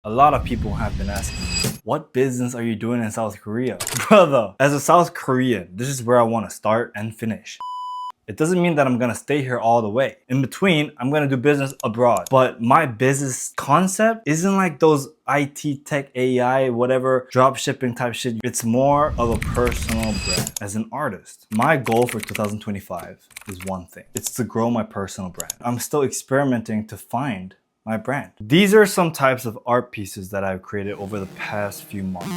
A lot of people have been asking me, what business are you doing in South Korea? Brother, as a South Korean, this is where I want to start and finish. It doesn't mean that I'm gonna stay here all the way. In between, I'm gonna do business abroad. But my business concept isn't like those IT, tech, AI, whatever, drop shipping type shit. It's more of a personal brand. As an artist, my goal for 2025 is one thing. It's to grow my personal brand. I'm still experimenting to find my brand. These are some types of art pieces that I've created over the past few months.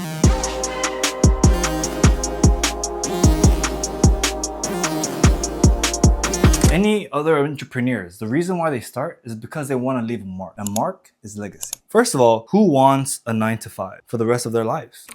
Any other entrepreneurs, the reason why they start is because they want to leave a mark. A mark is legacy. First of all, who wants a 9-to-5 for the rest of their lives?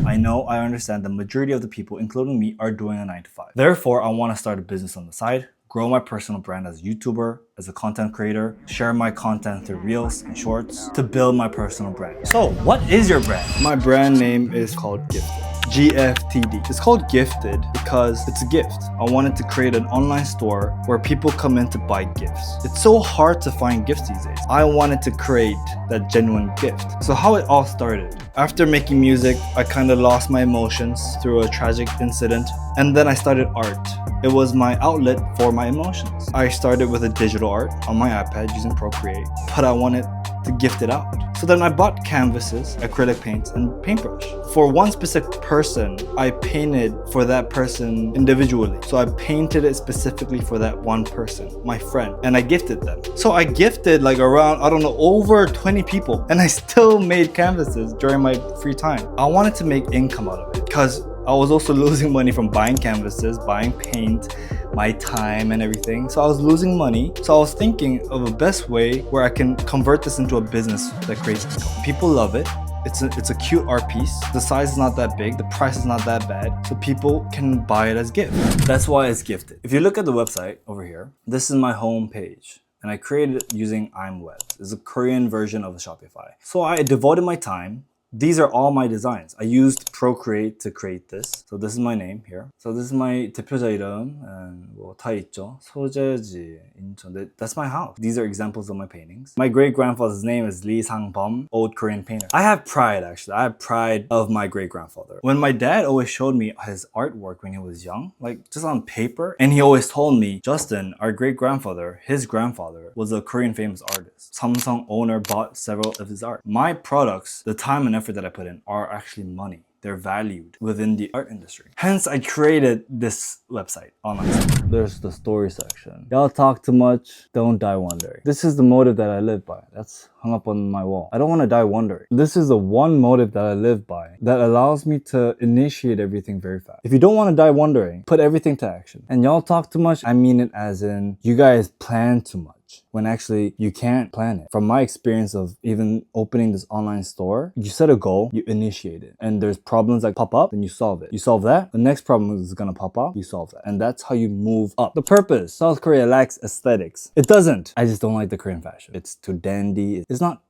I understand the majority of the people, including me, are doing a 9-to-5. Therefore, I want to start a business on the side, grow my personal brand as a YouTuber, as a content creator, share my content through Reels and Shorts to build my personal brand. So, what is your brand? My brand name is called Gftd. Gftd. It's called Gifted because it's a gift. I wanted to create an online store where people come in to buy gifts. It's so hard to find gifts these days. I wanted to create that genuine gift. So how it all started. After making music, I kind of lost my emotions through a tragic incident, and then I started art. It was my outlet for my emotions. I started with a digital art on my iPad using Procreate, but I wanted to gift it out. So then I bought canvases, acrylic paints, and paintbrush. For one specific person, I painted for that person individually. So I painted it specifically for that one person, my friend, and I gifted them. So I gifted like around, I don't know, over 20 people, and I still made canvases during my free time. I wanted to make income out of it because I was also losing money from buying canvases, buying paint, my time and everything. So I was losing money. So I was thinking of a best way where I can convert this into a business that creates income. People love it. It's a cute art piece. The size is not that big. The price is not that bad. So people can buy it as gift. That's why it's gifted. If you look at the website over here, this is my home page. And I created it using I'mWeb. It's a Korean version of Shopify. So I devoted my time. These are all my designs. I used Procreate to create this. So this is my name here. So this is my 대표자 이름 and 다 있죠. 소재지, 인천. That's my house. These are examples of my paintings. My great grandfather's name is Lee Sang-bum, old Korean painter. I have pride actually. I have pride of my great grandfather. When my dad always showed me his artwork when he was young, like just on paper, and he always told me, Justin, our great grandfather, his grandfather was a Korean famous artist. Samsung owner bought several of his art. My products, the time and effort that I put in are actually money. They're valued within the art industry. Hence, I created this website online. There's the story section. Y'all talk too much, don't die wondering. This is the motive that I live by. That's hung up on my wall. I don't want to die wondering. This is the one motive that I live by that allows me to initiate everything very fast. If you don't want to die wondering, put everything to action. And y'all talk too much, I mean it as in you guys plan too much. When actually you can't plan it. From my experience of even opening this online store, you set a goal, you initiate it. And there's problems that pop up, then you solve it. You solve that, the next problem is gonna pop up, you solve that. And that's how you move up. The purpose, South Korea lacks aesthetics. It doesn't. I just don't like the Korean fashion. It's too dandy. It's not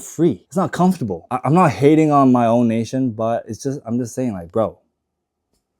free. It's not comfortable. I'm not hating on my own nation, but I'm just saying like, bro,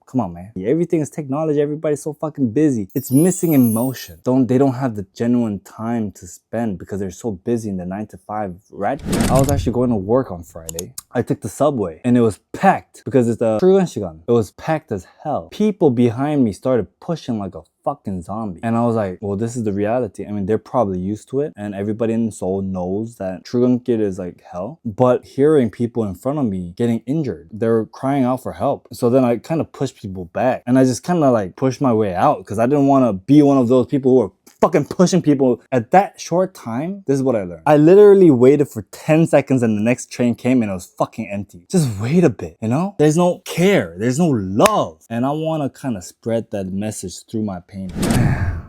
come on, man. Everything is technology. Everybody's so fucking busy. It's missing emotion. They don't have the genuine time to spend because they're so busy in the 9-to-5 rat. I was actually going to work on Friday. I took the subway and it was packed because it's the 출근 시간. It was packed as hell. People behind me started pushing like a fucking zombie. And I was like, well, this is the reality. I mean, they're probably used to it and everybody in Seoul knows that 출근길 is like hell. But hearing people in front of me getting injured, they're crying out for help. So then I kind of pushed people back and I just kind of like pushed my way out because I didn't want to be one of those people who are fucking pushing people. At that short time, this is what I learned. I literally waited for 10 seconds and the next train came and it was fucking empty. Just wait a bit, you know? There's no care, there's no love. And I want to kind of spread that message through my painting.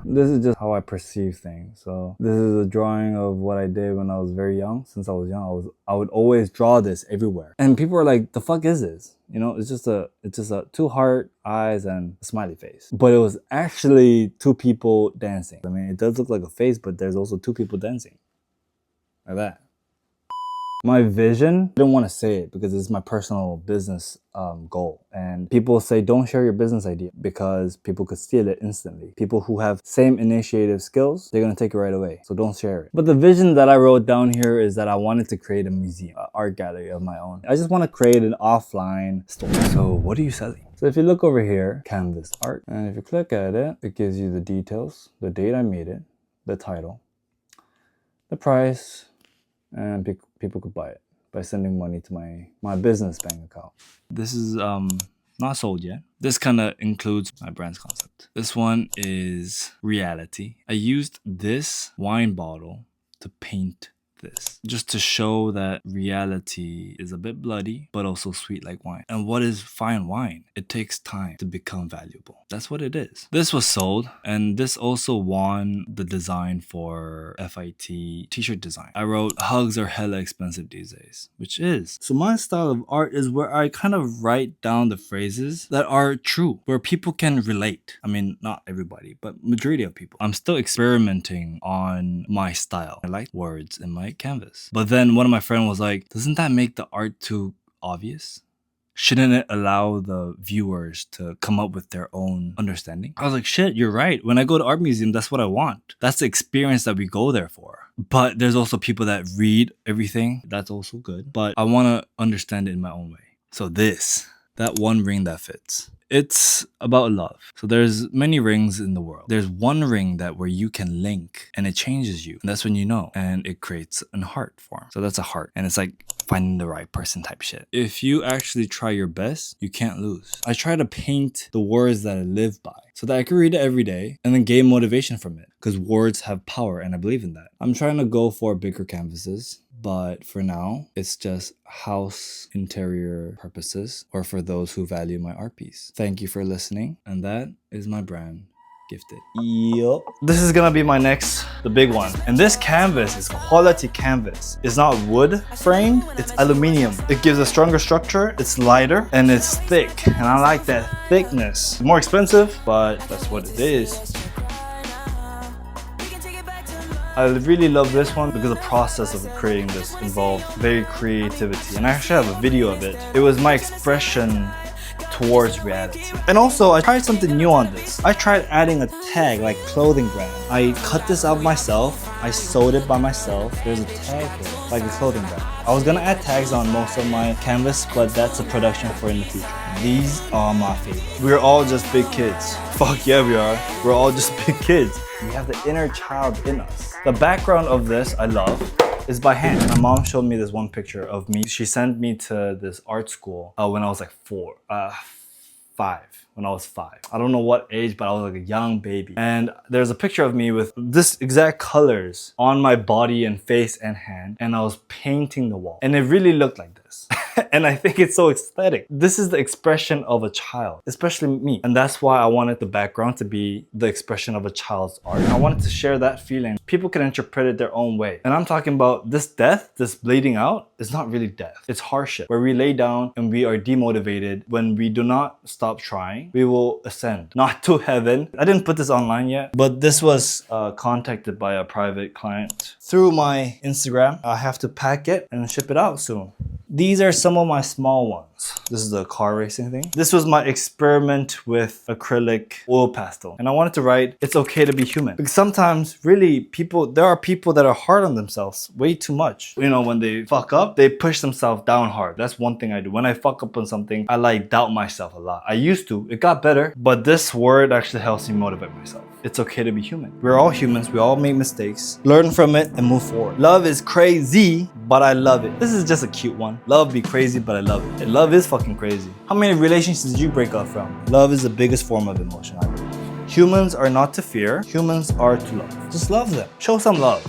This is just how I perceive things. So this is a drawing of what I did when I was very young. Since I was young, I would always draw this everywhere. And people are like, the fuck is this? You know, it's just a two heart, eyes, and a smiley face. But it was actually two people dancing. I mean, it does look like a face, but there's also two people dancing. Like that. My vision, I don't want to say it because it's my personal business goal. And people say don't share your business idea because people could steal it instantly. People who have same initiative skills, they're going to take it right away. So don't share it. But the vision that I wrote down here is that I wanted to create a museum, an art gallery of my own. I just want to create an offline store. So what are you selling? So if you look over here, canvas art, and if you click at it, it gives you the details, the date I made it, the title, the price, and people could buy it by sending money to my business bank account. This is not sold yet. This kind of includes my brand's concept. This one is reality. I used this wine bottle to paint this, just to show that reality is a bit bloody but also sweet like wine. And what is fine wine? It takes time to become valuable. That's what it is. This was sold, and this also won the design for FIT t-shirt design. I wrote, hugs are hella expensive these days, which is. So my style of art is where I kind of write down the phrases that are true, where people can relate. I mean, not everybody, but majority of people. I'm still experimenting on my style. I like words in my canvas. But then one of my friends was like, doesn't that make the art too obvious? Shouldn't it allow the viewers to come up with their own understanding? I was like, shit, you're right. When I go to art museum, that's what I want. That's the experience that we go there for. But there's also people that read everything. That's also good. But I want to understand it in my own way. So that one ring that fits. It's about love. So there's many rings in the world. There's one ring that where you can link and it changes you. And that's when you know. And it creates an heart form. So that's a heart. And it's like finding the right person type shit. If you actually try your best, you can't lose. I try to paint the words that I live by so that I can read it every day and then gain motivation from it. Because words have power and I believe in that. I'm trying to go for bigger canvases. But for now, it's just house interior purposes or for those who value my art piece. Thank you for listening. And that is my brand, Gftd. Yup. This is gonna be my next, the big one. And this canvas is quality canvas. It's not wood framed, it's aluminum. It gives a stronger structure, it's lighter, and it's thick. And I like that thickness. It's more expensive, but that's what it is. I really love this one because the process of creating this involved very creativity, and I actually have a video of it. It was my expression towards reality. And also, I tried something new on this. I tried adding a tag like clothing brand. I cut this out myself. I sewed it by myself. There's a tag here, like a clothing brand. I was gonna add tags on most of my canvas, but that's a production for in the future. These are my favorite. We're all just big kids. Fuck yeah, we are. We're all just big kids. We have the inner child in us. The background of this, I love, is by hand. My mom showed me this one picture of me. She sent me to this art school when I was like 5. When I was 5. I don't know what age, but I was like a young baby. And there's a picture of me with this exact colors on my body and face and hand. And I was painting the wall. And it really looked like this. And I think it's so aesthetic. This is the expression of a child, especially me. And that's why I wanted the background to be the expression of a child's art. I wanted to share that feeling. People can interpret it their own way. And I'm talking about this death, this bleeding out, is not really death. It's hardship, where we lay down and we are demotivated. When we do not stop trying, we will ascend, not to heaven. I didn't put this online yet, but this was contacted by a private client through my Instagram. I have to pack it and ship it out soon. These are some of my small ones. This is the car racing thing. This was my experiment with acrylic oil pastel. And I wanted to write, it's okay to be human. Because sometimes really there are people that are hard on themselves way too much. You know, when they fuck up, they push themselves down hard. That's one thing I do. When I fuck up on something, I like doubt myself a lot. I used to, it got better, but this word actually helps me motivate myself. It's okay to be human. We're all humans, we all make mistakes. Learn from it and move forward. Love is crazy, but I love it. This is just a cute one. Love be crazy, but I love it. And love is fucking crazy. How many relationships did you break up from? Love is the biggest form of emotion, I believe. Humans are not to fear, humans are to love. Just love them. Show some love.